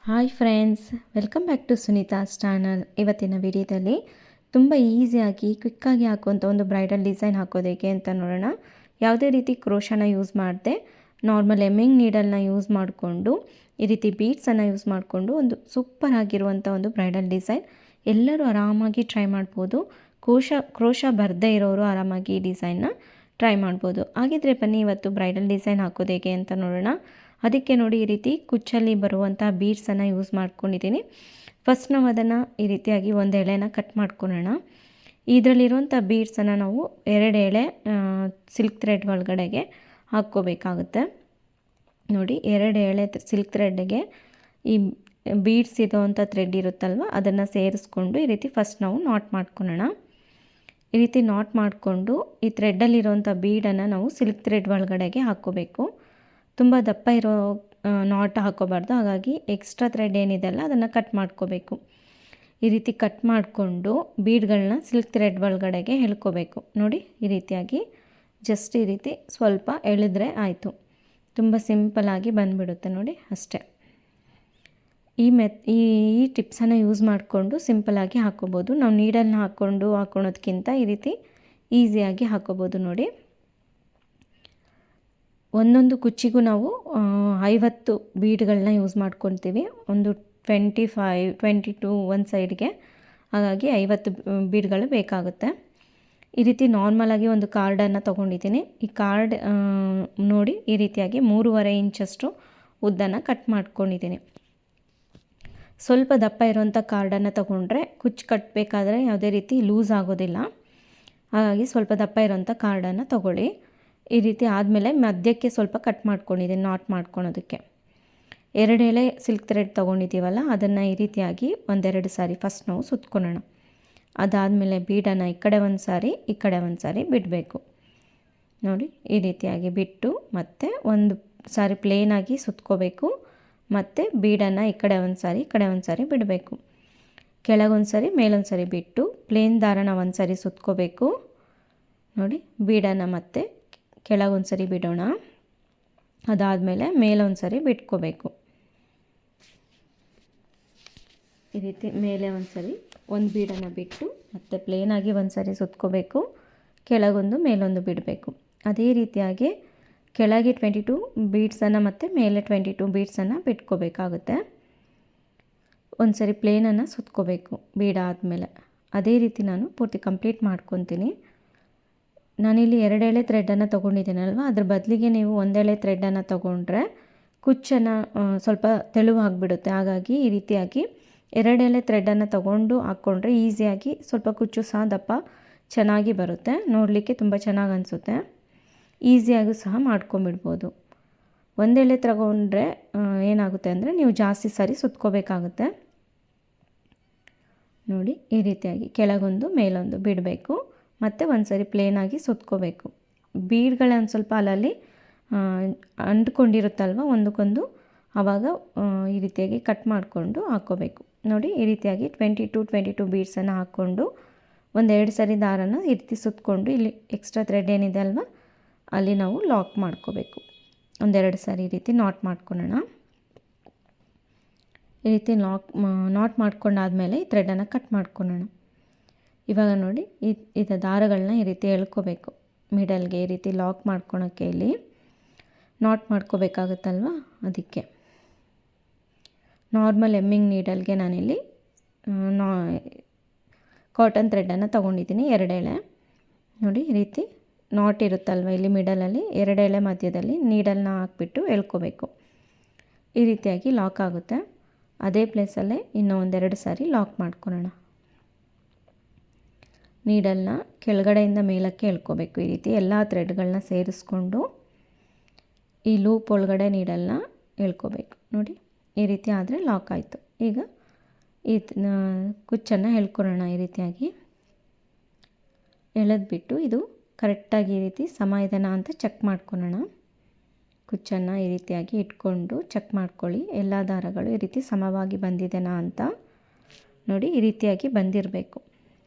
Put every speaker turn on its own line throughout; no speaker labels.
Hi friends, welcome back to Sunita's channel. ಇವತ್ತಿನ ವಿಡಿಯೋದಲ್ಲಿ ತುಂಬ ಈಸಿಯಾಗಿ ಕ್ವಿಕ್ಕಾಗಿ ಹಾಕುವಂಥ ಒಂದು ಬ್ರೈಡಲ್ ಡಿಸೈನ್ ಹಾಕೋದು ಹೇಗೆ ಅಂತ ನೋಡೋಣ. ಯಾವುದೇ ರೀತಿ ಕ್ರೋಶನ ಯೂಸ್ ಮಾಡದೆ ನಾರ್ಮಲ್ ಎಮ್ಮಿಂಗ್ ನೀಡಲ್ನ ಯೂಸ್ ಮಾಡಿಕೊಂಡು ಈ ರೀತಿ ಬೀಡ್ಸನ್ನು ಯೂಸ್ ಮಾಡಿಕೊಂಡು ಒಂದು ಸೂಪರ್ ಆಗಿರುವಂಥ ಒಂದು ಬ್ರೈಡಲ್ ಡಿಸೈನ್ ಎಲ್ಲರೂ ಆರಾಮಾಗಿ ಟ್ರೈ ಮಾಡ್ಬೋದು. ಕ್ರೋಶ ಬರದೇ ಇರೋರು ಆರಾಮಾಗಿ ಈ ಡಿಸೈನ್ನ ಟ್ರೈ ಮಾಡ್ಬೋದು. ಹಾಗಿದ್ರೆ ಬನ್ನಿ ಇವತ್ತು ಬ್ರೈಡಲ್ ಡಿಸೈನ್ ಹಾಕೋದು ಹೇಗೆ ಅಂತ ನೋಡೋಣ. ಅದಕ್ಕೆ ನೋಡಿ, ಈ ರೀತಿ ಕುಚ್ಚಲ್ಲಿ ಬರುವಂಥ ಬೀಡ್ಸನ್ನು ಯೂಸ್ ಮಾಡ್ಕೊಂಡಿದ್ದೀನಿ. ಫಸ್ಟ್ ನಾವು ಅದನ್ನು ಈ ರೀತಿಯಾಗಿ ಒಂದು ಎಳೆನ ಕಟ್ ಮಾಡ್ಕೊಳ್ಳೋಣ. ಇದರಲ್ಲಿರುವಂಥ ಬೀಡ್ಸನ್ನು ನಾವು 2 ಎಳೆ ಸಿಲ್ಕ್ ಥ್ರೆಡ್ ಒಳಗಡೆಗೆ ಹಾಕ್ಕೋಬೇಕಾಗುತ್ತೆ. ನೋಡಿ, 2 ಎಳೆ ಸಿಲ್ಕ್ ಥ್ರೆಡ್ಗೆ ಈ ಬೀಡ್ಸ್ ಇರೋವಂಥ ಥ್ರೆಡ್ ಇರುತ್ತಲ್ವ, ಅದನ್ನು ಸೇರಿಸ್ಕೊಂಡು ಈ ರೀತಿ ಫಸ್ಟ್ ನಾವು ನಾಟ್ ಮಾಡ್ಕೊಳ್ಳೋಣ. ಈ ರೀತಿ ನಾಟ್ ಮಾಡಿಕೊಂಡು ಈ ಥ್ರೆಡ್ಡಲ್ಲಿರೋವಂಥ ಬೀಡನ್ನು ನಾವು ಸಿಲ್ಕ್ ಥ್ರೆಡ್ ಒಳಗಡೆಗೆ ಹಾಕ್ಕೋಬೇಕು. ತುಂಬ ದಪ್ಪ ಇರೋ ನಾಟ್ ಹಾಕೋಬಾರ್ದು, ಹಾಗಾಗಿ ಎಕ್ಸ್ಟ್ರಾ ಥ್ರೆಡ್ ಏನಿದೆ ಅಲ್ಲ ಅದನ್ನು ಕಟ್ ಮಾಡ್ಕೋಬೇಕು. ಈ ರೀತಿ ಕಟ್ ಮಾಡಿಕೊಂಡು ಬೀಡ್ಗಳನ್ನ ಸಿಲ್ಕ್ ಥ್ರೆಡ್ ಒಳಗಡೆಗೆ ಎಳ್ಕೋಬೇಕು. ನೋಡಿ, ಈ ರೀತಿಯಾಗಿ ಜಸ್ಟ್ ಈ ರೀತಿ ಸ್ವಲ್ಪ ಎಳೆದ್ರೆ ಆಯಿತು. ತುಂಬ ಸಿಂಪಲಾಗಿ ಬಂದುಬಿಡುತ್ತೆ ನೋಡಿ, ಅಷ್ಟೇ. ಈ ಟಿಪ್ಸನ್ನು ಯೂಸ್ ಮಾಡಿಕೊಂಡು ಸಿಂಪಲಾಗಿ ಹಾಕ್ಕೋಬೋದು. ನಾವು ನೀಡಲ್ನ ಹಾಕ್ಕೊಳೋದಕ್ಕಿಂತ ಈ ರೀತಿ ಈಸಿಯಾಗಿ ಹಾಕ್ಕೋಬೋದು. ನೋಡಿ, ಒಂದೊಂದು ಕುಚ್ಚಿಗೂ ನಾವು 50 ಬೀಡ್ಗಳನ್ನ ಯೂಸ್ ಮಾಡ್ಕೊತೀವಿ. ಒಂದು 22 ಒಂದು ಸೈಡ್ಗೆ, ಹಾಗಾಗಿ 50 ಬೀಡ್ಗಳು ಬೇಕಾಗುತ್ತೆ. ಈ ರೀತಿ ನಾರ್ಮಲಾಗಿ ಒಂದು ಕಾರ್ಡನ್ನು ತೊಗೊಂಡಿದ್ದೀನಿ. ಈ ಕಾರ್ಡ್ ನೋಡಿ, ಈ ರೀತಿಯಾಗಿ 3.5 ಇಂಚಷ್ಟು ಉದ್ದನ್ನು ಕಟ್ ಮಾಡ್ಕೊಂಡಿದ್ದೀನಿ. ಸ್ವಲ್ಪ ದಪ್ಪ ಇರುವಂಥ ಕಾರ್ಡನ್ನು ತೊಗೊಂಡ್ರೆ ಕುಚ್ಚು ಕಟ್ಟಬೇಕಾದ್ರೆ ಯಾವುದೇ ರೀತಿ ಲೂಸ್ ಆಗೋದಿಲ್ಲ. ಹಾಗಾಗಿ ಸ್ವಲ್ಪ ದಪ್ಪ ಇರೋಂಥ ಕಾರ್ಡನ್ನು ತೊಗೊಳ್ಳಿ. ಈ ರೀತಿ ಆದಮೇಲೆ ಮಧ್ಯಕ್ಕೆ ಸ್ವಲ್ಪ ಕಟ್ ಮಾಡ್ಕೊಂಡಿದ್ದೀನಿ ನಾಟ್ ಮಾಡ್ಕೊಳೋದಕ್ಕೆ. 2 ಎಳೆ ಸಿಲ್ಕ್ ಥ್ರೆಡ್ ತೊಗೊಂಡಿದ್ದೀವಲ್ಲ, ಅದನ್ನು ಈ ರೀತಿಯಾಗಿ 1-2 ಸಾರಿ ಫಸ್ಟ್ ನಾವು ಸುತ್ಕೊಳ್ಳೋಣ. ಅದಾದಮೇಲೆ ಬೀಡನ್ನು ಈ ಕಡೆ ಒಂದು ಸಾರಿ, ಈ ಕಡೆ ಒಂದು ಸಾರಿ ಬಿಡಬೇಕು. ನೋಡಿ, ಈ ರೀತಿಯಾಗಿ ಬಿಟ್ಟು ಮತ್ತೆ ಒಂದು ಸಾರಿ ಪ್ಲೇನಾಗಿ ಸುತ್ಕೋಬೇಕು. ಮತ್ತು ಬೀಡನ್ನು ಈ ಕಡೆ ಒಂದು ಸಾರಿ, ಈ ಕಡೆ ಒಂದು ಸಾರಿ ಬಿಡಬೇಕು. ಕೆಳಗೊಂದು ಸಾರಿ, ಮೇಲೊಂದು ಸಾರಿ ಬಿಟ್ಟು ಪ್ಲೇನ್ ದಾರನ ಒಂದು ಸಾರಿ ಸುತ್ಕೋಬೇಕು. ನೋಡಿ, ಬೀಡನ್ನು ಮತ್ತೆ ಕೆಳಗೊಂದು ಸರಿ ಬಿಡೋಣ. ಅದಾದಮೇಲೆ ಮೇಲೊಂದು ಸರಿ ಬಿಟ್ಕೋಬೇಕು. ಈ ರೀತಿ ಮೇಲೆ ಒಂದು ಸರಿ ಒಂದು ಬೀಡನ್ನು ಬಿಟ್ಟು ಮತ್ತೆ ಪ್ಲೇನಾಗಿ ಒಂದು ಸರಿ ಸುತ್ಕೋಬೇಕು. ಕೆಳಗೊಂದು ಮೇಲೊಂದು ಬಿಡಬೇಕು. ಅದೇ ರೀತಿಯಾಗಿ ಕೆಳಗೆ 22 ಬೀಡ್ಸನ್ನು ಮತ್ತು ಮೇಲೆ 22 ಬೀಡ್ಸನ್ನು ಬಿಟ್ಕೋಬೇಕಾಗುತ್ತೆ. ಒಂದು ಸರಿ ಪ್ಲೇನನ್ನು ಸುತ್ಕೋಬೇಕು ಬೀಡ ಆದಮೇಲೆ. ಅದೇ ರೀತಿ ನಾನು ಪೂರ್ತಿ ಕಂಪ್ಲೀಟ್ ಮಾಡ್ಕೊತೀನಿ. ನಾನಿಲ್ಲಿ 2 ಎಳೆ ಥ್ರೆಡ್ಡನ್ನು ತೊಗೊಂಡಿದ್ದೀನಲ್ವ, ಅದ್ರ ಬದಲಿಗೆ ನೀವು 1 ಎಳೆ ಥ್ರೆಡ್ಡನ್ನು ತೊಗೊಂಡ್ರೆ ಕುಚ್ಚನ್ನು ಸ್ವಲ್ಪ ತೆಳುವಾಗಿಬಿಡುತ್ತೆ. ಹಾಗಾಗಿ ಈ ರೀತಿಯಾಗಿ 2 ಎಳೆ ಥ್ರೆಡ್ಡನ್ನು ತೊಗೊಂಡು ಹಾಕ್ಕೊಂಡ್ರೆ ಈಸಿಯಾಗಿ ಸ್ವಲ್ಪ ಕುಚ್ಚು ಸಹ ದಪ್ಪ ಚೆನ್ನಾಗಿ ಬರುತ್ತೆ. ನೋಡಲಿಕ್ಕೆ ತುಂಬ ಚೆನ್ನಾಗಿ ಅನಿಸುತ್ತೆ. ಈಸಿಯಾಗೂ ಸಹ ಮಾಡ್ಕೊಂಬಿಡ್ಬೋದು. 1 ಎಳೆ ತಗೊಂಡ್ರೆ ಏನಾಗುತ್ತೆ ಅಂದರೆ ನೀವು ಜಾಸ್ತಿ ಸಾರಿ ಸುತ್ಕೋಬೇಕಾಗುತ್ತೆ. ನೋಡಿ, ಈ ರೀತಿಯಾಗಿ ಕೆಳಗೊಂದು ಮೇಲೊಂದು ಬಿಡಬೇಕು. ಮತ್ತು ಒಂದು ಸರಿ ಪ್ಲೇನಾಗಿ ಸುತ್ಕೋಬೇಕು. ಬೀಡ್ಗಳ ಒಂದು ಸ್ವಲ್ಪ ಅಲ್ಲಲ್ಲಿ ಅಂಟ್ಕೊಂಡಿರುತ್ತಲ್ವ ಒಂದಕ್ಕೊಂದು, ಆವಾಗ ಈ ರೀತಿಯಾಗಿ ಕಟ್ ಮಾಡಿಕೊಂಡು ಹಾಕ್ಕೋಬೇಕು. ನೋಡಿ, ಈ ರೀತಿಯಾಗಿ 22 ಬೀಡ್ಸನ್ನು ಹಾಕ್ಕೊಂಡು 1-2 ಸರಿ ದಾರನ ಈ ರೀತಿ ಸುತ್ಕೊಂಡು ಇಲ್ಲಿ ಎಕ್ಸ್ಟ್ರಾ ಥ್ರೆಡ್ ಏನಿದೆ ಅಲ್ವ ಅಲ್ಲಿ ನಾವು ಲಾಕ್ ಮಾಡ್ಕೋಬೇಕು. 1-2 ಸಾರಿ ಈ ರೀತಿ ನಾಟ್ ಮಾಡ್ಕೊಳ್ಳೋಣ. ಈ ರೀತಿ ನಾಟ್ ಮಾಡ್ಕೊಂಡಾದಮೇಲೆ ಈ ಥ್ರೆಡನ್ನು ಕಟ್ ಮಾಡ್ಕೊಳ್ಳೋಣ. ಇವಾಗ ನೋಡಿ, ಇದು ದಾರಗಳನ್ನ ಈ ರೀತಿ ಎಳ್ಕೋಬೇಕು. ಮಿಡಲ್ಗೆ ಈ ರೀತಿ ಲಾಕ್ ಮಾಡ್ಕೊಳಕ್ಕೆ ಇಲ್ಲಿ ನಾಟ್ ಮಾಡ್ಕೋಬೇಕಾಗುತ್ತಲ್ವ, ಅದಕ್ಕೆ ನಾರ್ಮಲ್ ಎಮ್ಮಿಂಗ್ ನೀಡಲ್ಗೆ ನಾನಿಲ್ಲಿ ಕಾಟನ್ ಥ್ರೆಡ್ಡನ್ನು ತೊಗೊಂಡಿದ್ದೀನಿ 2 ಎಳೆ. ನೋಡಿ, ಈ ರೀತಿ ನಾಟ್ ಇರುತ್ತಲ್ವ ಇಲ್ಲಿ ಮಿಡಲಲ್ಲಿ 2 ಎಳೆ ಮಧ್ಯದಲ್ಲಿ ನೀಡಲ್ನ ಹಾಕ್ಬಿಟ್ಟು ಎಳ್ಕೋಬೇಕು. ಈ ರೀತಿಯಾಗಿ ಲಾಕ್ ಆಗುತ್ತೆ. ಅದೇ ಪ್ಲೇಸಲ್ಲೇ ಇನ್ನೂ 1-2 ಸಾರಿ ಲಾಕ್ ಮಾಡ್ಕೊಳ್ಳೋಣ. ನೀಡಲ್ನ ಕೆಳಗಡೆಯಿಂದ ಮೇಲಕ್ಕೆ ಎಳ್ಕೋಬೇಕು. ಈ ರೀತಿ ಎಲ್ಲ ಥ್ರೆಡ್ಗಳನ್ನ ಸೇರಿಸ್ಕೊಂಡು ಈ ಲೂಪ್ ಒಳಗಡೆ ನೀಡಲ್ನ ಎಳ್ಕೋಬೇಕು. ನೋಡಿ, ಈ ರೀತಿ ಆದರೆ ಲಾಕ್ ಆಯಿತು. ಈಗ ಈ ಕುಚ್ಚನ್ನು ಎಳ್ಕೊಳ್ಳೋಣ. ಈ ರೀತಿಯಾಗಿ ಎಳೆದ್ಬಿಟ್ಟು ಇದು ಕರೆಕ್ಟಾಗಿ ಈ ರೀತಿ ಸಮ ಇದೆನಾ ಅಂತ ಚೆಕ್ ಮಾಡ್ಕೊಳ್ಳೋಣ. ಕುಚ್ಚನ್ನು ಈ ರೀತಿಯಾಗಿ ಇಟ್ಕೊಂಡು ಚೆಕ್ ಮಾಡ್ಕೊಳ್ಳಿ, ಎಲ್ಲ ದಾರಗಳು ಈ ರೀತಿ ಸಮವಾಗಿ ಬಂದಿದೆನಾ ಅಂತ. ನೋಡಿ, ಈ ರೀತಿಯಾಗಿ ಬಂದಿರಬೇಕು.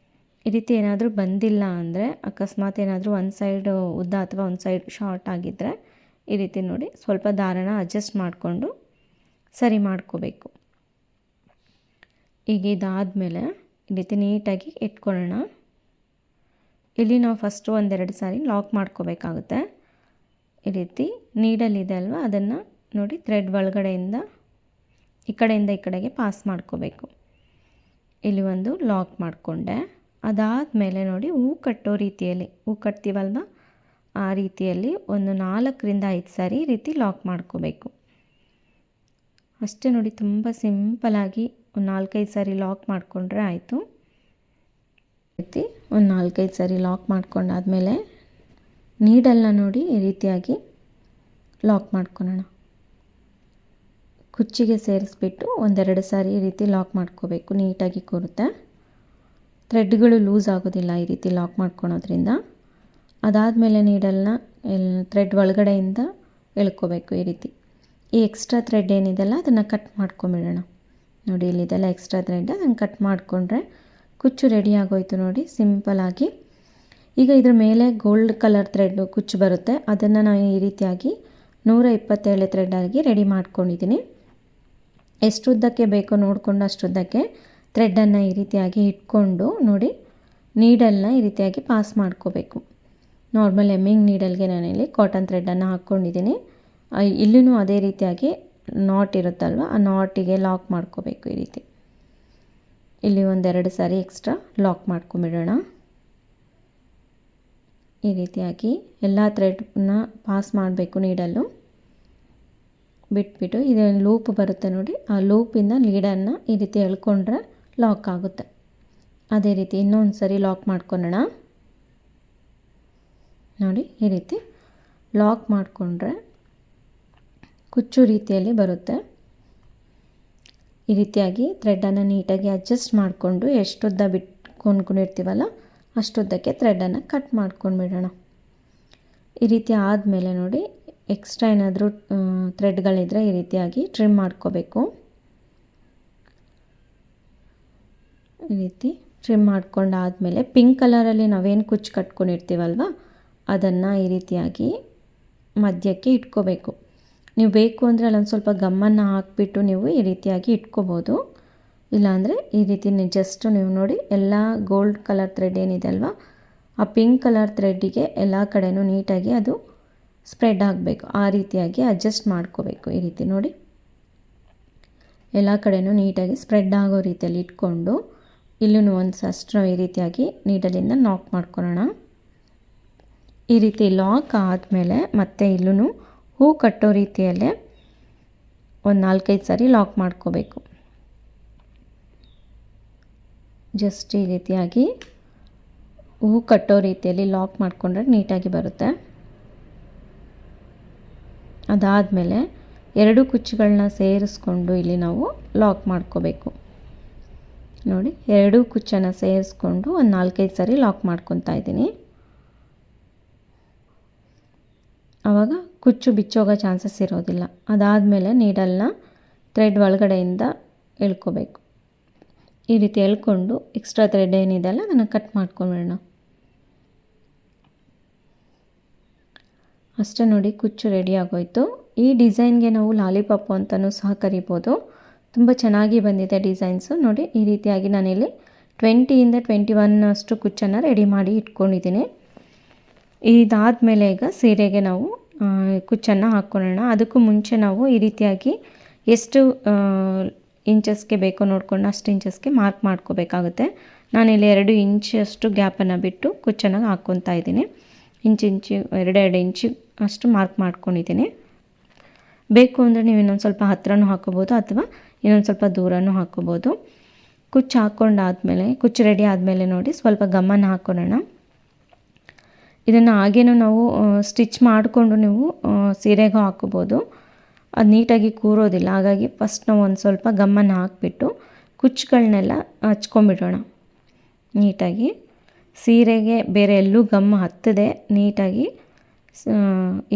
ಈ ರೀತಿ ಏನಾದರೂ ಬಂದಿಲ್ಲ ಅಂದರೆ, ಅಕಸ್ಮಾತ್ ಏನಾದರೂ ಒಂದು ಸೈಡ್ ಉದ್ದ ಅಥವಾ ಒಂದು ಸೈಡ್ ಶಾರ್ಟ್ ಆಗಿದ್ದರೆ ಈ ರೀತಿ ನೋಡಿ ಸ್ವಲ್ಪ ದಾರನ ಅಡ್ಜಸ್ಟ್ ಮಾಡಿಕೊಂಡು ಸರಿ ಮಾಡ್ಕೋಬೇಕು. ಈಗ ಇದಾದಮೇಲೆ ಈ ರೀತಿ ನೀಟಾಗಿ ಇಟ್ಕೊಳ್ಳೋಣ. ಇಲ್ಲಿ ನಾವು ಫಸ್ಟು ಒಂದೆರಡು ಸಾರಿ ಲಾಕ್ ಮಾಡ್ಕೋಬೇಕಾಗುತ್ತೆ. ಈ ರೀತಿ ನೀಡಲ್ಲಿದೆ ಅಲ್ವಾ, ಅದನ್ನು ನೋಡಿ ಥ್ರೆಡ್ ಒಳಗಡೆಯಿಂದ ಈ ಕಡೆಯಿಂದ ಈ ಕಡೆಗೆ ಪಾಸ್ ಮಾಡ್ಕೋಬೇಕು. ಇಲ್ಲಿ ಒಂದು ಲಾಕ್ ಮಾಡಿಕೊಂಡೆ. ಅದಾದಮೇಲೆ ನೋಡಿ ಹೂ ಕಟ್ಟೋ ರೀತಿಯಲ್ಲಿ, ಹೂ ಕಟ್ತೀವಲ್ವ ಆ ರೀತಿಯಲ್ಲಿ ಒಂದು 4ರಿಂದ 5 ಸಾರಿ ಈ ರೀತಿ ಲಾಕ್ ಮಾಡ್ಕೋಬೇಕು. ಅಷ್ಟೇ ನೋಡಿ, ತುಂಬ ಸಿಂಪಲಾಗಿ ಒಂದು 4-5 ಸಾರಿ ಲಾಕ್ ಮಾಡಿಕೊಂಡ್ರೆ ಆಯಿತು. ರೀತಿ ಒಂದು 4-5 ಸಾರಿ ಲಾಕ್ ಮಾಡ್ಕೊಂಡಾದಮೇಲೆ ನೀಡಲ್ನ ನೋಡಿ ಈ ರೀತಿಯಾಗಿ ಲಾಕ್ ಮಾಡ್ಕೊಳ್ಳೋಣ. ಕುಚ್ಚಿಗೆ ಸೇರಿಸ್ಬಿಟ್ಟು ಒಂದೆರಡು ಸಾರಿ ಈ ರೀತಿ ಲಾಕ್ ಮಾಡ್ಕೋಬೇಕು. ನೀಟಾಗಿ ಕೂರುತ್ತೆ, ಥ್ರೆಡ್ಗಳು ಲೂಸ್ ಆಗೋದಿಲ್ಲ ಈ ರೀತಿ ಲಾಕ್ ಮಾಡ್ಕೊಳೋದ್ರಿಂದ. ಅದಾದಮೇಲೆ ನೀಡಲ್ನ ಥ್ರೆಡ್ ಒಳಗಡೆಯಿಂದ ಎಳ್ಕೋಬೇಕು. ಈ ರೀತಿ ಈ ಎಕ್ಸ್ಟ್ರಾ ಥ್ರೆಡ್ ಏನಿದೆಲ್ಲ ಅದನ್ನು ಕಟ್ ಮಾಡ್ಕೊಂಬಿಡೋಣ. ನೋಡಿ ಇಲ್ಲಿದೆಲ್ಲ ಎಕ್ಸ್ಟ್ರಾ ಥ್ರೆಡ್, ಅದನ್ನು ಕಟ್ ಮಾಡಿಕೊಂಡ್ರೆ ಕುಚ್ಚು ರೆಡಿ ಆಗೋಯ್ತು ನೋಡಿ ಸಿಂಪಲಾಗಿ. ಈಗ ಇದ್ರ ಮೇಲೆ ಗೋಲ್ಡ್ ಕಲರ್ ಥ್ರೆಡ್ ಕುಚ್ಚು ಬರುತ್ತೆ, ಅದನ್ನು ನಾನು ಈ ರೀತಿಯಾಗಿ 127 ಥ್ರೆಡ್ಡಾಗಿ ರೆಡಿ ಮಾಡ್ಕೊಂಡಿದ್ದೀನಿ. ಎಷ್ಟು ಉದ್ದಕ್ಕೆ ಬೇಕೋ ನೋಡಿಕೊಂಡು ಅಷ್ಟುದ್ದಕ್ಕೆ ಥ್ರೆಡ್ಡನ್ನು ಈ ರೀತಿಯಾಗಿ ಇಟ್ಕೊಂಡು ನೋಡಿ ನೀಡಲ್ನ ಈ ರೀತಿಯಾಗಿ ಪಾಸ್ ಮಾಡ್ಕೋಬೇಕು. ನಾರ್ಮಲ್ ಎಮ್ಮಿಂಗ್ ನೀಡಲ್ಗೆ ನಾನಿಲ್ಲಿ ಕಾಟನ್ ಥ್ರೆಡ್ಡನ್ನು ಹಾಕ್ಕೊಂಡಿದ್ದೀನಿ. ಇಲ್ಲೂ ಅದೇ ರೀತಿಯಾಗಿ ನಾಟ್ ಇರುತ್ತಲ್ವ, ಆ ನಾಟಿಗೆ ಲಾಕ್ ಮಾಡ್ಕೋಬೇಕು. ಈ ರೀತಿ ಇಲ್ಲಿ ಒಂದೆರಡು ಸಾರಿ ಎಕ್ಸ್ಟ್ರಾ ಲಾಕ್ ಮಾಡ್ಕೊಂಬಿಡೋಣ. ಈ ರೀತಿಯಾಗಿ ಎಲ್ಲ ಥ್ರೆಡ್ನ ಪಾಸ್ ಮಾಡಬೇಕು ನೀಡಲ್ಲು. ಬಿಟ್ಬಿಟ್ಟು ಇದು ಲೂಪ್ ಬರುತ್ತೆ ನೋಡಿ, ಆ ಲೂಪಿಂದ ಲೀಡನ್ನು ಈ ರೀತಿ ಎಳ್ಕೊಂಡ್ರೆ ಲಾಕ್ ಆಗುತ್ತೆ. ಅದೇ ರೀತಿ ಇನ್ನೊಂದು ಸರಿ ಲಾಕ್ ಮಾಡ್ಕೊಳ್ಳೋಣ. ನೋಡಿ ಈ ರೀತಿ ಲಾಕ್ ಮಾಡಿಕೊಂಡ್ರೆ ಕುಚ್ಚು ರೀತಿಯಲ್ಲಿ ಬರುತ್ತೆ. ಈ ರೀತಿಯಾಗಿ ಥ್ರೆಡ್ಡನ್ನು ನೀಟಾಗಿ ಅಡ್ಜಸ್ಟ್ ಮಾಡಿಕೊಂಡು ಎಷ್ಟುದ್ದ ಕೊಂಡ್ಕೊಂಡಿರ್ತೀವಲ್ಲ ಅಷ್ಟುದ್ದಕ್ಕೆ ಥ್ರೆಡ್ಡನ್ನು ಕಟ್ ಮಾಡ್ಕೊಂಡ್ಬಿಡೋಣ. ಈ ರೀತಿ ಆದಮೇಲೆ ನೋಡಿ ಎಕ್ಸ್ಟ್ರಾ ಏನಾದರೂ ಥ್ರೆಡ್ಗಳಿದ್ರೆ ಈ ರೀತಿಯಾಗಿ ಟ್ರಿಮ್ ಮಾಡ್ಕೋಬೇಕು. ಈ ರೀತಿ ಟ್ರಿಮ್ ಮಾಡ್ಕೊಂಡಾದಮೇಲೆ ಪಿಂಕ್ ಕಲರಲ್ಲಿ ನಾವೇನು ಕುಚ್ಚು ಕಟ್ಕೊಂಡಿರ್ತೀವಲ್ವ ಅದನ್ನು ಈ ರೀತಿಯಾಗಿ ಮಧ್ಯಕ್ಕೆ ಇಟ್ಕೋಬೇಕು. ನೀವು ಬೇಕು ಅಂದರೆ ಅಲ್ಲೊಂದು ಸ್ವಲ್ಪ ಗಮ್ಮನ್ನು ಹಾಕಿಬಿಟ್ಟು ನೀವು ಈ ರೀತಿಯಾಗಿ ಇಟ್ಕೋಬೋದು. ಇಲ್ಲಾಂದರೆ ಈ ರೀತಿ ಜಸ್ಟ್ ನೀವು ನೋಡಿ ಎಲ್ಲ ಗೋಲ್ಡ್ ಕಲರ್ ಥ್ರೆಡ್ ಏನಿದೆ ಅಲ್ವಾ, ಆ ಪಿಂಕ್ ಕಲರ್ ಥ್ರೆಡ್ಡಿಗೆ ಎಲ್ಲ ಕಡೆಯೂ ನೀಟಾಗಿ ಅದು ಸ್ಪ್ರೆಡ್ ಆಗಬೇಕು. ಆ ರೀತಿಯಾಗಿ ಅಡ್ಜಸ್ಟ್ ಮಾಡ್ಕೋಬೇಕು. ಈ ರೀತಿ ನೋಡಿ ಎಲ್ಲ ಕಡೆಯೂ ನೀಟಾಗಿ ಸ್ಪ್ರೆಡ್ ಆಗೋ ರೀತಿಯಲ್ಲಿ ಇಟ್ಕೊಂಡು ಇಲ್ಲೂ ಒಂದು ಅಷ್ಟು ಈ ರೀತಿಯಾಗಿ ನೀಡಲಿಂದ ಲಾಕ್ ಮಾಡ್ಕೊಳ್ಳೋಣ. ಈ ರೀತಿ ಲಾಕ್ ಆದಮೇಲೆ ಮತ್ತೆ ಇಲ್ಲೂ ಹೂ ಕಟ್ಟೋ ರೀತಿಯಲ್ಲೇ ಒಂದು 4-5 ಸಾರಿ ಲಾಕ್ ಮಾಡ್ಕೋಬೇಕು. ಜಸ್ಟ್ ಈ ರೀತಿಯಾಗಿ ಹೂ ಕಟ್ಟೋ ರೀತಿಯಲ್ಲಿ ಲಾಕ್ ಮಾಡಿಕೊಂಡ್ರೆ ನೀಟಾಗಿ ಬರುತ್ತೆ. ಅದಾದಮೇಲೆ 2 ಕುಚ್ಚುಗಳನ್ನ ಸೇರಿಸ್ಕೊಂಡು ಇಲ್ಲಿ ನಾವು ಲಾಕ್ ಮಾಡ್ಕೋಬೇಕು. ನೋಡಿ 2 ಕುಚ್ಚನ್ನು ಸೇರಿಸ್ಕೊಂಡು ಒಂದು 4-5 ಸಾರಿ ಲಾಕ್ ಮಾಡ್ಕೊತಾ ಇದ್ದೀನಿ. ಆವಾಗ ಕುಚ್ಚು ಬಿಚ್ಚೋಗೋ ಚಾನ್ಸಸ್ ಇರೋದಿಲ್ಲ. ಅದಾದಮೇಲೆ ನೀಡಲ್ನ ಥ್ರೆಡ್ ಒಳಗಡೆಯಿಂದ ಎಳ್ಕೋಬೇಕು. ಈ ರೀತಿ ಎಳ್ಕೊಂಡು ಎಕ್ಸ್ಟ್ರಾ ಥ್ರೆಡ್ ಏನಿದೆಲ್ಲ ಅದನ್ನು ಕಟ್ ಮಾಡ್ಕೊಂಬಿಡೋಣ. ಅಷ್ಟೇ ನೋಡಿ, ಕುಚ್ಚು ರೆಡಿ ಆಗೋಯ್ತು. ಈ ಡಿಸೈನ್ಗೆ ನಾವು ಲಾಲಿಪಾಪು ಅಂತಲೂ ಸಹ ಕರಿಬೋದು. ತುಂಬ ಚೆನ್ನಾಗಿ ಬಂದಿದೆ ಡಿಸೈನ್ಸು. ನೋಡಿ ಈ ರೀತಿಯಾಗಿ ನಾನಿಲ್ಲಿ 20ಯಿಂದ 21 ಅಷ್ಟು ಕುಚ್ಚನ್ನು ರೆಡಿ ಮಾಡಿ ಇಟ್ಕೊಂಡಿದ್ದೀನಿ. ಇದಾದಮೇಲೆ ಈಗ ಸೀರೆಗೆ ನಾವು ಕುಚ್ಚನ್ನು ಹಾಕ್ಕೊಳ್ಳೋಣ. ಅದಕ್ಕೂ ಮುಂಚೆ ನಾವು ಈ ರೀತಿಯಾಗಿ ಎಷ್ಟು ಇಂಚಸ್ಗೆ ಬೇಕೋ ನೋಡಿಕೊಂಡು ಅಷ್ಟು ಇಂಚಸ್ಗೆ ಮಾರ್ಕ್ ಮಾಡ್ಕೋಬೇಕಾಗುತ್ತೆ. ನಾನಿಲ್ಲಿ 2 ಇಂಚಷ್ಟು ಗ್ಯಾಪನ್ನು ಬಿಟ್ಟು ಕುಚ್ಚನ್ನು ಹಾಕ್ಕೊತಾ ಇದ್ದೀನಿ. ಇಂಚು 2 ಇಂಚು ಅಷ್ಟು ಮಾರ್ಕ್ ಮಾಡ್ಕೊಂಡಿದ್ದೀನಿ. ಬೇಕು ಅಂದರೆ ನೀವು ಇನ್ನೊಂದು ಸ್ವಲ್ಪ ಹತ್ತಿರನೂ ಹಾಕ್ಕೋಬೋದು ಅಥವಾ ಇನ್ನೊಂದು ಸ್ವಲ್ಪ ದೂರನೂ ಹಾಕ್ಕೋಬೋದು. ಕುಚ್ಚು ಹಾಕ್ಕೊಂಡಾದಮೇಲೆ ಕುಚ್ಚು ರೆಡಿ ಆದಮೇಲೆ ನೋಡಿ ಸ್ವಲ್ಪ ಗಮ್ಮನ ಹಾಕ್ಕೊಳ್ಳೋಣ. ಇದನ್ನು ಹಾಗೇನೂ ನಾವು ಸ್ಟಿಚ್ ಮಾಡಿಕೊಂಡು ನೀವು ಸೀರೆಗೂ ಹಾಕ್ಕೋಬೋದು. ಅದು ನೀಟಾಗಿ ಕೂರೋದಿಲ್ಲ. ಹಾಗಾಗಿ ಫಸ್ಟ್ ನಾವು ಒಂದು ಸ್ವಲ್ಪ ಗಮ್ಮನ್ನು ಹಾಕಿಬಿಟ್ಟು ಕುಚ್ಚುಗಳನ್ನೆಲ್ಲ ಹಚ್ಕೊಂಬಿಡೋಣ ನೀಟಾಗಿ. ಸೀರೆಗೆ ಬೇರೆ ಎಲ್ಲೂ ಗಮ್ ಹತ್ತದೆ ನೀಟಾಗಿ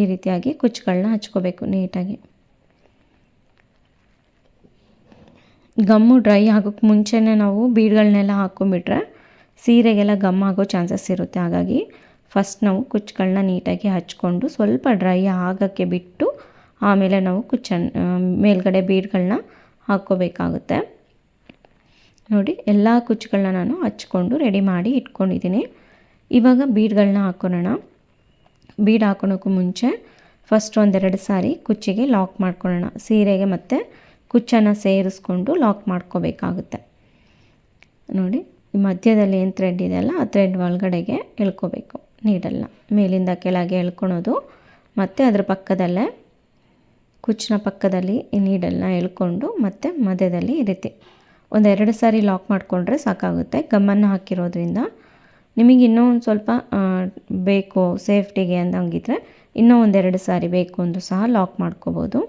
ಈ ರೀತಿಯಾಗಿ ಕುಚ್ಚುಗಳನ್ನ ಹಚ್ಕೋಬೇಕು ನೀಟಾಗಿ. ಗಮ್ಮು ಡ್ರೈ ಆಗೋಕ್ಕೆ ಮುಂಚೆನೇ ನಾವು ಬೀಡ್ಗಳನ್ನೆಲ್ಲ ಹಾಕ್ಕೊಂಬಿಟ್ರೆ ಸೀರೆಗೆಲ್ಲ ಗಮ್ ಆಗೋ ಚಾನ್ಸಸ್ ಇರುತ್ತೆ. ಹಾಗಾಗಿ ಫಸ್ಟ್ ನಾವು ಕುಚ್ಚುಗಳನ್ನ ನೀಟಾಗಿ ಹಚ್ಕೊಂಡು ಸ್ವಲ್ಪ ಡ್ರೈ ಆಗೋಕ್ಕೆ ಬಿಟ್ಟು ಆಮೇಲೆ ನಾವು ಮೇಲ್ಗಡೆ ಬೀಡ್ಗಳನ್ನ ಹಾಕ್ಕೋಬೇಕಾಗುತ್ತೆ. ನೋಡಿ ಎಲ್ಲ ಕುಚ್ಚುಗಳನ್ನ ನಾನು ಹಚ್ಕೊಂಡು ರೆಡಿ ಮಾಡಿ ಇಟ್ಕೊಂಡಿದ್ದೀನಿ. ಇವಾಗ ಬೀಡ್ಗಳನ್ನ ಹಾಕ್ಕೊಳ್ಳೋಣ. ಬೀಡ್ ಹಾಕೊಳೋಕ್ಕೂ ಮುಂಚೆ ಫಸ್ಟ್ ಒಂದೆರಡು ಸಾರಿ ಕುಚ್ಚಿಗೆ ಲಾಕ್ ಮಾಡ್ಕೊಳ್ಳೋಣ. ಸೀರೆಗೆ ಮತ್ತು ಕುಚ್ಚನ್ನು ಸೇರಿಸ್ಕೊಂಡು ಲಾಕ್ ಮಾಡ್ಕೋಬೇಕಾಗುತ್ತೆ. ನೋಡಿ ಈ ಮಧ್ಯದಲ್ಲಿ ಏನು ಥ್ರೆಡ್ ಇದೆಯಲ್ಲ ಆ ಥ್ರೆಡ್ ಒಳಗಡೆಗೆ ಎಳ್ಕೋಬೇಕು. ನೀಡಲ್ಲ ಮೇಲಿಂದ ಕೆಳಗೆ ಎಳ್ಕೊಳೋದು, ಮತ್ತು ಅದ್ರ ಪಕ್ಕದಲ್ಲೇ ಕುಚ್ಚಿನ ಪಕ್ಕದಲ್ಲಿ ಈ ನೀಡಲ್ನ ಎಳ್ಕೊಂಡು ಮತ್ತು ಮಧ್ಯದಲ್ಲಿ ಈ ರೀತಿ ಒಂದೆರಡು ಸಾರಿ ಲಾಕ್ ಮಾಡಿಕೊಂಡ್ರೆ ಸಾಕಾಗುತ್ತೆ. ಗಮ್ಮನ್ನು ಹಾಕಿರೋದ್ರಿಂದ ನಿಮಗೆ ಇನ್ನೂ ಒಂದು ಸ್ವಲ್ಪ ಬೇಕು ಸೇಫ್ಟಿಗೆ ಅಂದಂಗಿದ್ರೆ ಇನ್ನೂ ಒಂದೆರಡು ಸಾರಿ ಬೇಕು ಅಂದರೂ ಸಹ ಲಾಕ್ ಮಾಡ್ಕೋಬೋದು.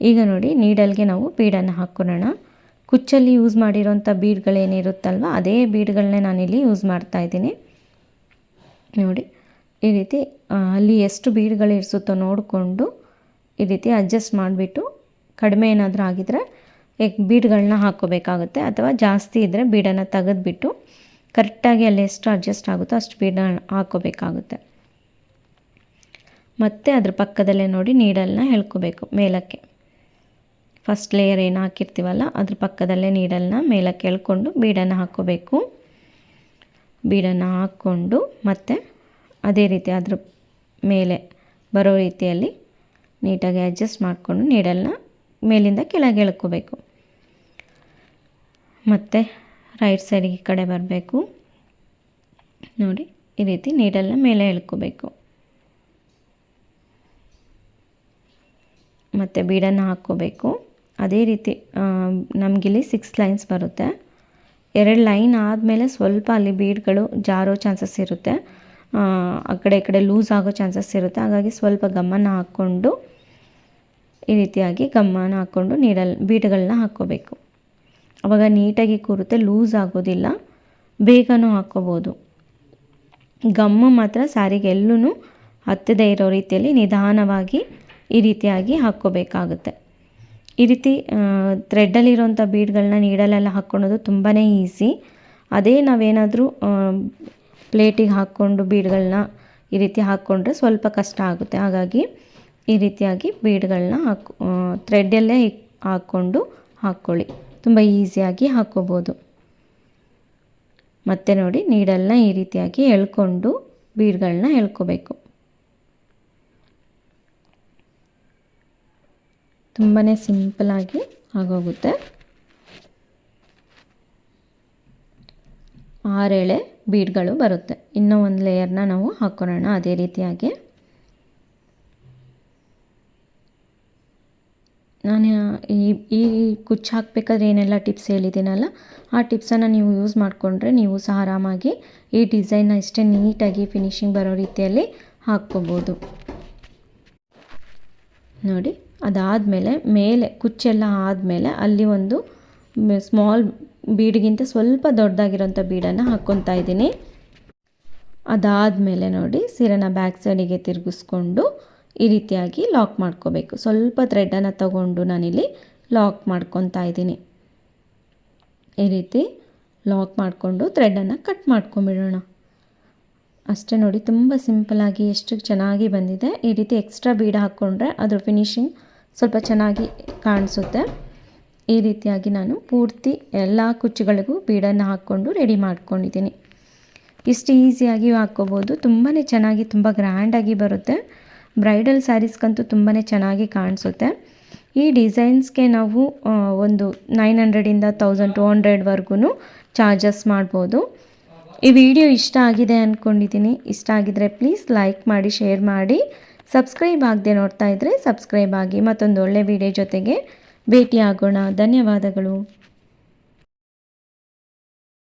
ಈಗ ನೋಡಿ ನೀಡಲ್ಗೆ ನಾವು ಬೀಡನ್ನು ಹಾಕ್ಕೊಳ್ಳೋಣ. ಕುಚ್ಚಲ್ಲಿ ಯೂಸ್ ಮಾಡಿರೋಂಥ ಬೀಡ್ಗಳೇನಿರುತ್ತಲ್ವ ಅದೇ ಬೀಡ್ಗಳನ್ನೇ ನಾನಿಲ್ಲಿ ಯೂಸ್ ಮಾಡ್ತಾಯಿದ್ದೀನಿ. ನೋಡಿ ಈ ರೀತಿ ಅಲ್ಲಿ ಎಷ್ಟು ಬೀಡ್ಗಳಿರಿಸುತ್ತೋ ನೋಡಿಕೊಂಡು ಈ ರೀತಿ ಅಡ್ಜಸ್ಟ್ ಮಾಡಿಬಿಟ್ಟು ಕಡಿಮೆ ಏನಾದರೂ ಆಗಿದರೆ ಬೀಡ್ಗಳನ್ನ ಹಾಕ್ಕೋಬೇಕಾಗುತ್ತೆ. ಅಥವಾ ಜಾಸ್ತಿ ಇದ್ದರೆ ಬೀಡನ್ನು ತೆಗೆದುಬಿಟ್ಟು ಕರೆಕ್ಟಾಗಿ ಅಲ್ಲಿ ಎಷ್ಟು ಅಡ್ಜಸ್ಟ್ ಆಗುತ್ತೋ ಅಷ್ಟು ಬೀಡನ್ನ ಹಾಕ್ಕೋಬೇಕಾಗುತ್ತೆ. ಮತ್ತು ಅದ್ರ ಪಕ್ಕದಲ್ಲೇ ನೋಡಿ ನೀಡಲ್ನ ಎಳ್ಕೋಬೇಕು ಮೇಲಕ್ಕೆ. ಫಸ್ಟ್ ಲೇಯರ್ ಏನು ಹಾಕಿರ್ತೀವಲ್ಲ ಅದ್ರ ಪಕ್ಕದಲ್ಲೇ ನೀಡಲ್ನ ಮೇಲಕ್ಕೆ ಎಳ್ಕೊಂಡು ಬೀಡನ್ನು ಹಾಕ್ಕೋಬೇಕು. ಬೀಡನ್ನು ಹಾಕ್ಕೊಂಡು ಮತ್ತು ಅದೇ ರೀತಿ ಅದ್ರ ಮೇಲೆ ಬರೋ ರೀತಿಯಲ್ಲಿ ನೀಟಾಗಿ ಅಡ್ಜಸ್ಟ್ ಮಾಡಿಕೊಂಡು ನೀಡಲ್ನ ಮೇಲಿಂದ ಕೆಳಗೆ ಎಳ್ಕೋಬೇಕು. ಮತ್ತು ರೈಟ್ ಸೈಡಿಗೆ ಈ ಕಡೆ ಬರಬೇಕು. ನೋಡಿ ಈ ರೀತಿ ನೀಡಲ್ನ ಮೇಲೆ ಎಳ್ಕೋಬೇಕು. ಮತ್ತು ಬೀಡನ್ನು ಹಾಕ್ಕೋಬೇಕು. ಅದೇ ರೀತಿ ನಮಗಿಲ್ಲಿ 6 ಲೈನ್ಸ್ ಬರುತ್ತೆ. 2 ಲೈನ್ ಆದಮೇಲೆ ಸ್ವಲ್ಪ ಅಲ್ಲಿ ಬೀಡ್ಗಳು ಜಾರೋ ಚಾನ್ಸಸ್ ಇರುತ್ತೆ, ಆ ಕಡೆ ಈ ಕಡೆ ಲೂಸ್ ಆಗೋ ಚಾನ್ಸಸ್ ಇರುತ್ತೆ. ಹಾಗಾಗಿ ಸ್ವಲ್ಪ ಗಮ್ಮನ್ನು ಹಾಕ್ಕೊಂಡು ಈ ರೀತಿಯಾಗಿ ಗಮ್ಮನ್ನು ಹಾಕ್ಕೊಂಡು ಬೀಡ್ಗಳನ್ನ ಹಾಕ್ಕೋಬೇಕು. ಆವಾಗ ನೀಟಾಗಿ ಕೂರುತ್ತೆ, ಲೂಸ್ ಆಗೋದಿಲ್ಲ, ಬೇಗನೂ ಹಾಕ್ಕೋಬೋದು. ಗಮ್ಮು ಮಾತ್ರ ಸ್ಯಾರಿಗೆ ಎಲ್ಲೂ ಹತ್ತದೇ ಇರೋ ರೀತಿಯಲ್ಲಿ ನಿಧಾನವಾಗಿ ಈ ರೀತಿಯಾಗಿ ಹಾಕ್ಕೋಬೇಕಾಗುತ್ತೆ. ಈ ರೀತಿ ಥ್ರೆಡ್ಡಲ್ಲಿರೋಂಥ ಬೀಡ್ಗಳನ್ನ ನೀಡಲೆಲ್ಲ ಹಾಕ್ಕೊಳೋದು ತುಂಬಾ ಈಸಿ. ಅದೇ ನಾವೇನಾದರೂ ಪ್ಲೇಟಿಗೆ ಹಾಕ್ಕೊಂಡು ಬೀಡ್ಗಳನ್ನ ಈ ರೀತಿ ಹಾಕ್ಕೊಂಡ್ರೆ ಸ್ವಲ್ಪ ಕಷ್ಟ ಆಗುತ್ತೆ. ಹಾಗಾಗಿ ಈ ರೀತಿಯಾಗಿ ಬೀಡ್ಗಳನ್ನ ಥ್ರೆಡ್ಡಲ್ಲೇ ಹಾಕ್ಕೊಂಡು ಹಾಕ್ಕೊಳ್ಳಿ, ತುಂಬ ಈಸಿಯಾಗಿ ಹಾಕ್ಕೋಬೋದು. ಮತ್ತು ನೋಡಿ ನೀಡಲ್ನ ಈ ರೀತಿಯಾಗಿ ಎಳ್ಕೊಂಡು ಬೀಡ್ಗಳನ್ನ ಎಳ್ಕೋಬೇಕು. ತುಂಬಾ ಸಿಂಪಲಾಗಿ ಆಗೋಗುತ್ತೆ. 6 ಎಳೆ ಬೀಡ್ಗಳು ಬರುತ್ತೆ. ಇನ್ನೂ ಒಂದು ಲೇಯರ್ನ ನಾವು ಹಾಕ್ಕೊಳ್ಳೋಣ ಅದೇ ರೀತಿಯಾಗಿ. ನಾನು ಈ ಕುಚ್ಚು ಹಾಕಬೇಕಾದ್ರೆ ಏನೆಲ್ಲ ಟಿಪ್ಸ್ ಹೇಳಿದ್ದೀನಲ್ಲ ಆ ಟಿಪ್ಸನ್ನು ನೀವು ಯೂಸ್ ಮಾಡಿಕೊಂಡ್ರೆ ನೀವು ಸಹ ಆರಾಮಾಗಿ ಈ ಡಿಸೈನ್ನ ಇಷ್ಟೇ ನೀಟಾಗಿ ಫಿನಿಶಿಂಗ್ ಬರೋ ರೀತಿಯಲ್ಲಿ ಹಾಕ್ಕೋಬೋದು. ನೋಡಿ ಅದಾದಮೇಲೆ ಮೇಲೆ ಕುಚ್ಚೆಲ್ಲ ಆದಮೇಲೆ ಅಲ್ಲಿ ಒಂದು ಸ್ಮಾಲ್ ಬೀಡ್ಗಿಂತ ಸ್ವಲ್ಪ ದೊಡ್ಡದಾಗಿರೋಂಥ ಬೀಡನ್ನು ಹಾಕ್ಕೊತಾ ಇದ್ದೀನಿ. ಅದಾದಮೇಲೆ ನೋಡಿ ಸೀರೆನ ಬ್ಯಾಕ್ ಸೈಡಿಗೆ ತಿರುಗಿಸ್ಕೊಂಡು ಈ ರೀತಿಯಾಗಿ ಲಾಕ್ ಮಾಡ್ಕೋಬೇಕು. ಸ್ವಲ್ಪ ಥ್ರೆಡ್ಡನ್ನು ತಗೊಂಡು ನಾನಿಲ್ಲಿ ಲಾಕ್ ಮಾಡ್ಕೊತಾ ಇದ್ದೀನಿ. ಈ ರೀತಿ ಲಾಕ್ ಮಾಡಿಕೊಂಡು ಥ್ರೆಡ್ಡನ್ನು ಕಟ್ ಮಾಡ್ಕೊಂಬಿಡೋಣ. ಅಷ್ಟೇ ನೋಡಿ, ತುಂಬ ಸಿಂಪಲಾಗಿ ಎಷ್ಟು ಚೆನ್ನಾಗಿ ಬಂದಿದೆ. ಈ ರೀತಿ ಎಕ್ಸ್ಟ್ರಾ ಬೀಡ್ ಹಾಕ್ಕೊಂಡ್ರೆ ಅದ್ರ ಫಿನಿಶಿಂಗ್ ಸ್ವಲ್ಪ ಚೆನ್ನಾಗಿ ಕಾಣಿಸುತ್ತೆ. ಈ ರೀತಿಯಾಗಿ ನಾನು ಪೂರ್ತಿ ಎಲ್ಲ ಕುಚ್ಚುಗಳಿಗೂ ಬೀಡನ್ನು ಹಾಕ್ಕೊಂಡು ರೆಡಿ ಮಾಡ್ಕೊಂಡಿದ್ದೀನಿ. ಇಷ್ಟು ಈಸಿಯಾಗಿ ಹಾಕ್ಕೋಬೋದು. ತುಂಬಾ ಚೆನ್ನಾಗಿ ತುಂಬ ಗ್ರ್ಯಾಂಡಾಗಿ ಬರುತ್ತೆ. ಬ್ರೈಡಲ್ ಸ್ಯಾರೀಸ್ಗಂತೂ ತುಂಬಾ ಚೆನ್ನಾಗಿ ಕಾಣಿಸುತ್ತೆ. ಈ ಡಿಸೈನ್ಸ್ಗೆ ನಾವು ಒಂದು 900ಇಂದ 1200ವರೆಗೂ ಚಾರ್ಜಸ್ ಮಾಡ್ಬೋದು. ಈ ವಿಡಿಯೋ ಇಷ್ಟ ಆಗಿದೆ ಅಂದ್ಕೊಂಡಿದ್ದೀನಿ. ಇಷ್ಟ ಆಗಿದರೆ ಪ್ಲೀಸ್ ಲೈಕ್ ಮಾಡಿ, ಶೇರ್ ಮಾಡಿ. ಸಬ್ಸ್ಕ್ರೈಬ್ ಆಗದೆ ನೋಡ್ತಾ ಇದ್ದರೆ ಸಬ್ಸ್ಕ್ರೈಬ್ ಆಗಿ. ಮತ್ತೊಂದು ಒಳ್ಳೆ ವಿಡಿಯೋ ಜೊತೆಗೆ ಭೇಟಿಯಾಗೋಣ. ಧನ್ಯವಾದಗಳು.